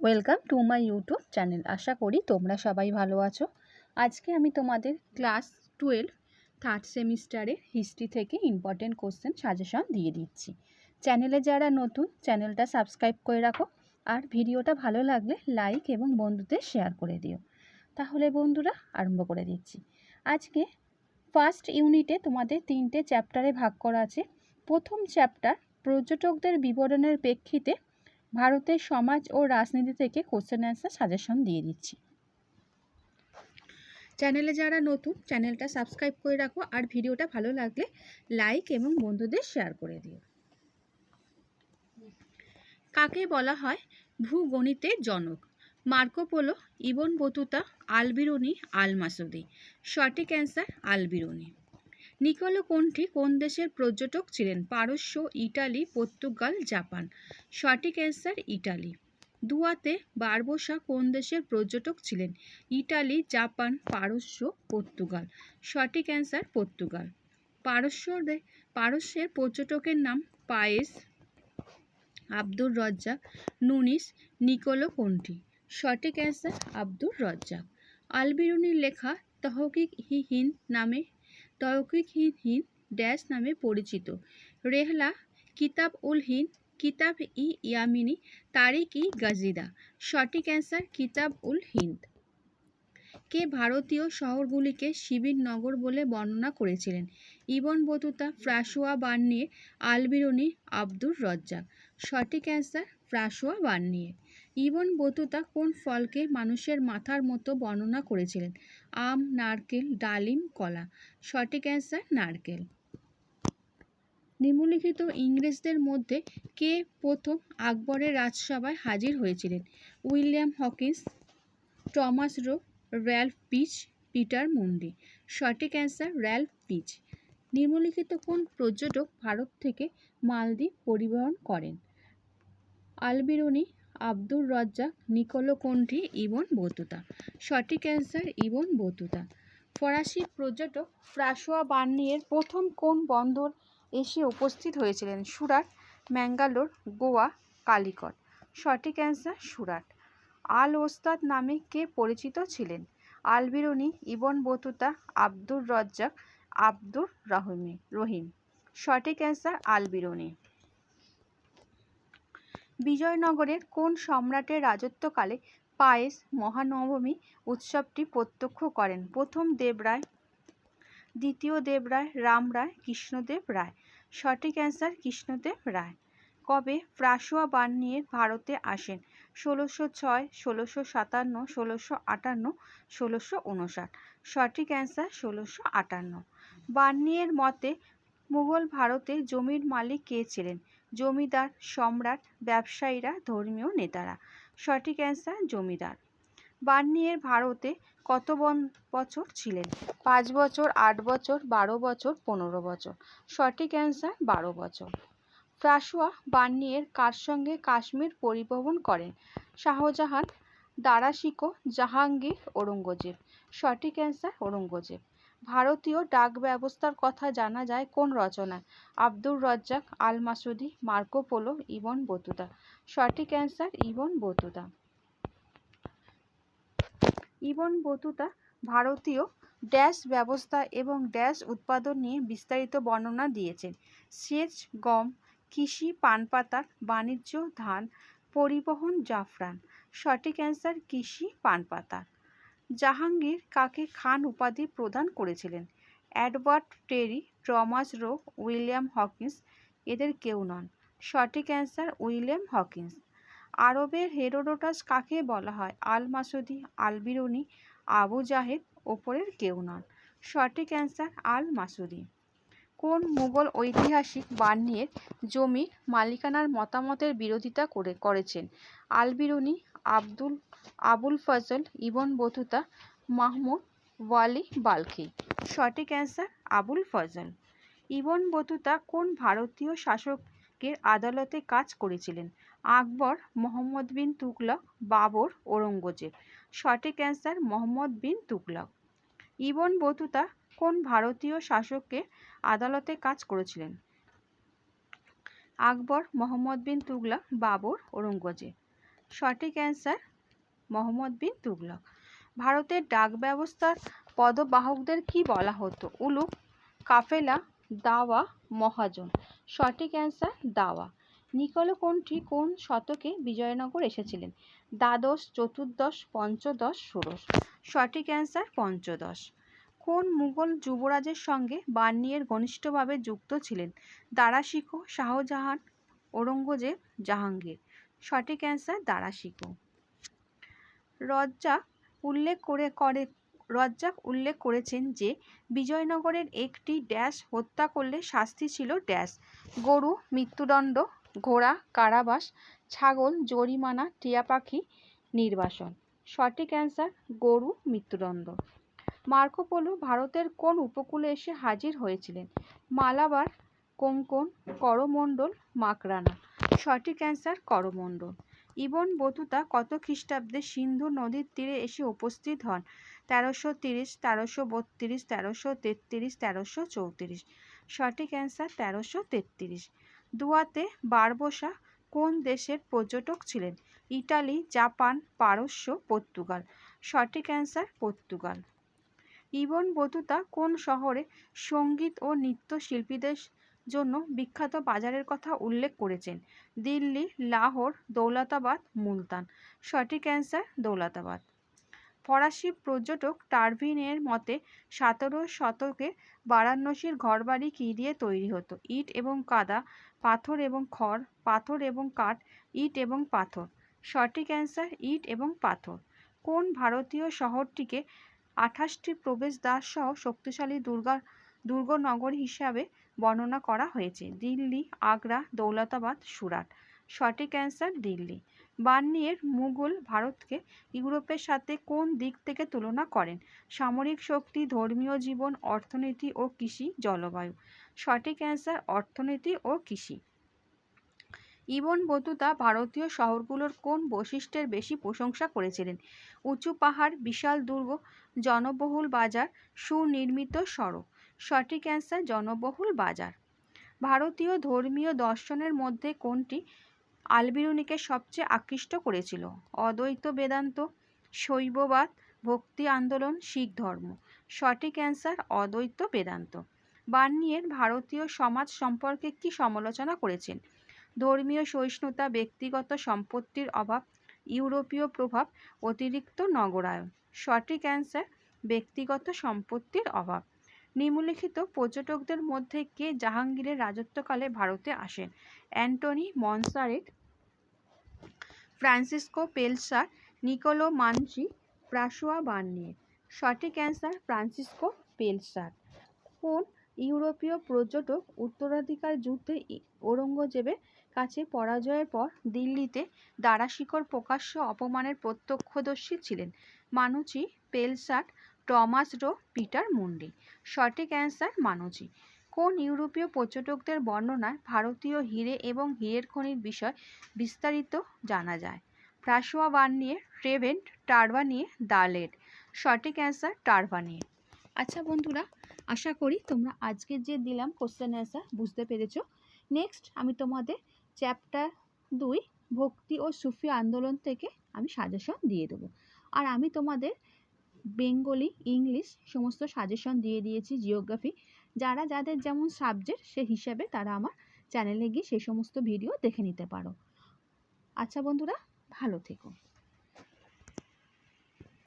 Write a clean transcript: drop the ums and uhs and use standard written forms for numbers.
Welcome to my YouTube channel. আশা করি তোমরা সবাই ভালো আছো। আজকে আমি তোমাদের ক্লাস 12 থার্ড সেমিস্টারের হিস্ট্রি থেকে ইম্পর্টেন্ট কোশ্চেন সাজেশন দিয়ে দিচ্ছি। চ্যানেলে যারা নতুন, চ্যানেলটা সাবস্ক্রাইব করে রাখো, আর ভিডিওটা ভালো লাগলে লাইক এবং বন্ধুদের শেয়ার করে দিও। তাহলে বন্ধুরা আরম্ভ করে দিচ্ছি। আজকে ফার্স্ট ইউনিটে তোমাদের 3টে চ্যাপ্টারে ভাগ করা আছে। প্রথম চ্যাপ্টার পর্যটকদের বিবরণের প্রেক্ষিতে ভারতের সমাজ ও রাজনীতি থেকে কোশ্চেন অ্যান্সার সাজেশন দিয়ে দিচ্ছি। চ্যানেলে যারা নতুন, চ্যানেলটা সাবস্ক্রাইব করে রাখো, আর ভিডিওটা ভালো লাগলে লাইক এবং বন্ধুদের শেয়ার করে দিও। কাকে বলা হয় ভূগণিতের জনক? Marco Polo, Ibn Battuta, Al Biruni, Al Masudi. সঠিক অ্যান্সার আল-বিরুনি। নিকোলো কন্টি কোন দেশের পর্যটক ছিলেন? পারস্য, ইটালি, পর্তুগাল, জাপান। সঠিক অ্যান্সার ইটালি। দুয়াতে বারবোসা কোন দেশের পর্যটক ছিলেন? ইটালি, জাপান, পারস্য, পর্তুগাল। সঠিক অ্যান্সার পর্তুগাল। পারস্যের পর্যটকের নাম পায়েস, আব্দুর রজ্জাক, নুনিস, নিকোলো কন্টি। সঠিক অ্যান্সার আব্দুর রজ্জাক। আল-বিরুনির লেখা তহকিক-ই-হিন্দ ড্যাশ নামে পরিচিত? রেহলা, কিতাব-উল-হিন্দ, কিতাব-ই-ইয়ামিনী, তারিক-ই-গাজিদা। সঠিক অ্যান্সার কিতাব-উল-হিন্দ। কে ভারতীয় শহরগুলিকে শিবির নগর বলে বর্ণনা করেছিলেন? Ibn Battuta, Francois Bernier, Al Biruni, Abdur Razzaq. সঠিক answer Francois Bernier. Ibn Battuta কোন ফলকে মানুষের মাথার মতো বর্ণনা করেছিলেন? আম, নারকেল, ডালিম, কলা। সঠিক অ্যান্সার নারকেল। নিম্নলিখিত ইংরেজদের মধ্যে কে প্রথম আকবরের রাজসভায় হাজির হয়েছিলেন? William Hawkins, Thomas Roe, Ralph Fitch, Peter Mundy. সঠিক অ্যান্সার র্যালফ পিচ। নিম্নলিখিত কোন পর্যটক ভারত থেকে মালদ্বীপ পরিবহন করেন? Al Biruni, Abdur Razzaq, Niccolo Conti, Ibn Battuta. সঠিক অ্যান্সার ইবন বতুতা। ফরাসি পর্যটক ফ্রাঁসোয়া বার্নিয়ের প্রথম কোন বন্দর এসে উপস্থিত হয়েছিলেন? সুরাট, ম্যাঙ্গালোর, গোয়া, কালিকট। সঠিক অ্যান্সার সুরাট। আল ওস্তাদ নামে কে পরিচিত ছিলেন? Al-Biruni, Ibn Battuta, Abdur Razzaq, Abdur Rahim. সঠিক অ্যান্সার আল-বিরুনি। বিজয়নগরের কোন সম্রাটের রাজত্বকালে পায়েস মহানবমী উৎসবটি প্রত্যক্ষ করেন? প্রথম দেবরায়, দ্বিতীয় দেবরায়, রামরায়, কৃষ্ণদেব রায়। সঠিক অ্যান্সার কৃষ্ণদেব রায়। কবে ফ্রাঁসোয়া বার্নিয়ে ভারতে আসেন? 1606, 1657, 1658, 1659। সঠিক অ্যান্সার 1658। বার্নিয়ের মতে মুঘল ভারতে জমির মালিক কে ছিলেন? জমিদার, সম্রাট, ব্যবসায়ীরা, ধর্মীয় নেতারা। সঠিক অ্যান্সার জমিদার। বার্নিয়ের ভারতে কত বছর ছিলেন? 5 বছর, 8 বছর, 12 বছর, 15 বছর। সঠিক অ্যান্সার 12 বছর। ফ্রাঁসোয়া বার্নিয়ে কার সঙ্গে কাশ্মীর পরিবহন করেন? শাহজাহান, দারাশিকো, জাহাঙ্গীর, ঔরঙ্গজেব। সঠিক অ্যান্সার ঔরঙ্গজেব। ভারতীয় ডাক ব্যবস্থার কথা জানা যায় কোন রচনায়? Abdur Razzaq, Al Masudi, Marco Polo, Ibn Battuta. সঠিক answer Ibn Battuta. Ibn Battuta ভারতীয় ড্যাশ ব্যবস্থা এবং ড্যাশ উৎপাদন নিয়ে বিস্তারিত বর্ণনা দিয়েছেন। সেচ, গম, কৃষি, পান পাতা, বাণিজ্য, ধান, পরিবহন, জাফরান। সঠিক অ্যান্সার কৃষি, পান পাতা। জাহাঙ্গীর কাকে খান উপাধি প্রদান করেছিলেন? এডওয়ার্ড টেরি, টমাস রো, উইলিয়াম হকিন্স। এদের কেউ নন। সঠিক অ্যান্সার উইলিয়াম হকিন্স। আরবের হেরোডোটাস কাকে বলা হয়? আল-মাসুদি, আল-বিরুনি, আবু জাহেদ। ওপরের কেউ নন। সঠিক অ্যান্সার আল-মাসুদি। কোন মুঘল ঐতিহাসিক বার্নিয়ের জমির মালিকানার মতামতের বিরোধিতা করেছেন? আল-বিরুনি, আবুল ফজল, ইবন বতুতা, মাহমুদ ওয়ালি বাল্খি। সঠিক অ্যান্সার আবুল ফজল। ইবন বতুতা কোন ভারতীয় শাসকের আদালতে কাজ করেছিলেন? আকবর, মোহাম্মদ বিন তুগলক, বাবর, ঔরঙ্গজেব। সঠিক অ্যান্সার মোহাম্মদ বিন তুগলক। ইবন বতুতা কোন ভারতীয় শাসকের আদালতে কাজ করেছিলেন? আকবর, মোহাম্মদ বিন তুগলক, বাবর, ঔরঙ্গজেব। সঠিক অ্যান্সার মোহাম্মদ বিন তুগলক। ভারতের ডাক ব্যবস্থার পদবাহকদের কি বলা হতো? উলুক, কাফেলা, দাওয়া, মহাজন। সঠিক অ্যান্সার দাওয়া। নিকোলো কোনটি কোন শতকে বিজয়নগর এসেছিলেন? দ্বাদশ, চতুর্দশ, পঞ্চদশ, ষোড়শ। সঠিক অ্যান্সার পঞ্চদশ। কোন মুঘল যুবরাজের সঙ্গে বার্নিয়ের ঘনিষ্ঠভাবে যুক্ত ছিলেন? দারা শিকো, শাহজাহান, ঔরঙ্গজেব, জাহাঙ্গীর। সঠিক অ্যান্সার দারা শিকো। রজ্জাক উল্লেখ করেছেন যে বিজয়নগরের একটি ড্যাশ হত্যা করলে শাস্তি ছিল ড্যাশ। গরু মৃত্যুদণ্ড, ঘোড়া কারাবাস, ছাগল জরিমানা, টিয়া পাখি নির্বাসন। সঠিক অ্যান্সার গরু মৃত্যুদণ্ড। মার্কো পোলো ভারতের কোন উপকূলে এসে হাজির হয়েছিলেন? মালাবার, কোঙ্কণ, করমণ্ডল, মাকরানা। সঠিক অ্যান্সার করমণ্ডল। ইবন বতুতা কত খ্রিস্টাব্দে সিন্ধু নদীর তীরে এসে উপস্থিত হন? 1330, 1332, 1333, 1334। সঠিক অ্যান্সার 1333। দুয়াতে বারবোসা কোন দেশের পর্যটক ছিলেন? ইটালি, জাপান, পারস্য, পর্তুগাল। সঠিক অ্যান্সার পর্তুগাল। ইবন বতুতা কোন শহরে সঙ্গীত ও নৃত্য শিল্পীদের জন্য বিখ্যাত বাজারের কথা উল্লেখ করেছেন? দিল্লি, লাহোর, দৌলতাবাদ, মুলতান। সঠিক অ্যান্সার দৌলতাবাদ। ফরাসি পর্যটক টারভিনের মতে 17 শতকে বারাণসীর ঘরবাড়ি কী দিয়ে তৈরি হতো? ইট এবং কাদা, পাথর এবং খড়, পাথর এবং কাঠ, ইট এবং পাথর। সঠিক অ্যান্সার ইট এবং পাথর। কোন ভারতীয় শহরটিকে 28টি প্রবেশদ্বার সহ শক্তিশালী দুর্গনগরী হিসাবে বর্ণনা করা হয়েছে? দিল্লি, আগ্রা, দৌলতাবাদ, সুরাট। সঠিক অ্যান্সার দিল্লি। বার্নিয়ের মুঘল ভারতকে ইউরোপের সাথে কোন দিক থেকে তুলনা করেন? সামরিক শক্তি, ধর্মীয় জীবন, অর্থনীতি ও কৃষি, জলবায়ু। সঠিক অ্যান্সার অর্থনীতি ও কৃষি। ইবন বতুতা ভারতীয় শহরগুলোর কোন বৈশিষ্ট্যের বেশি প্রশংসা করেছিলেন? উঁচু পাহাড়, বিশাল দুর্গ, জনবহুল বাজার, সুনির্মিত সড়ক। সঠিক অ্যান্সার জনবহুল বাজার। ভারতীয় ধর্মীয় দর্শনের মধ্যে কোনটি আলবিরুনিকে সবচেয়ে আকৃষ্ট করেছিল? অদ্বৈত বেদান্ত, শৈববাদ, ভক্তি আন্দোলন, শিখ ধর্ম। সঠিক অ্যান্সার অদ্বৈত বেদান্ত। বার্নিয়ের ভারতীয় সমাজ সম্পর্কে কি সমালোচনা করেছেন? ধর্মীয় সহিষ্ণুতা, ব্যক্তিগত সম্পত্তির অভাব, ইউরোপীয় প্রভাব, অতিরিক্ত নগরায়ন। সঠিক অ্যান্সার ব্যক্তিগত সম্পত্তির অভাব। নিম্নলিখিত পর্যটকদের মধ্যে কে জাহাঙ্গীরের রাজত্বকালে ভারতে আসেন? Antony Monserrate, Francisco Pelsaert, Niccolo Manucci, Francois Bernier. সঠিক অ্যান্সার ফ্রান্সিসকো পেলসার। কোন ইউরোপীয় পর্যটক উত্তরাধিকার যুদ্ধে ঔরঙ্গজেবের কাছে পরাজয়ের পর দিল্লিতে দারা শিকোর প্রকাশ্য অপমানের প্রত্যক্ষদর্শী ছিলেন? Manushi, পেলসাট, Thomas Roe, Peter Mundy. সঠিক অ্যান্সার মানুচি। কোন ইউরোপীয় পর্যটকদের বর্ণনায় ভারতীয় হিরে এবং হীরের খনির বিষয় বিস্তারিত জানা যায়? প্রাসোয়া বার্নিয়ে, ট্রেভেন্ট, টারভানিয়ে, দালেট। সঠিক অ্যান্সার টারভানিয়ে। আচ্ছা বন্ধুরা, আশা করি তোমরা আজকে যে দিলাম কোশ্চেন অ্যান্সার বুঝতে পেরেছো। নেক্সট আমি তোমাদের চ্যাপ্টার 2 ভক্তি ও সুফি আন্দোলন থেকে আমি সাজেশন দিয়ে দেবো। আর আমি তোমাদের বেঙ্গলি, ইংলিশ সমস্ত সাজেশন দিয়ে দিয়েছি, জিওগ্রাফি। যাদের যেমন সাবজেক্ট সে হিসাবে তারা আমার চ্যানেলে গিয়ে সেই সমস্ত ভিডিও দেখে নিতে পারো। আচ্ছা বন্ধুরা, ভালো থেকো।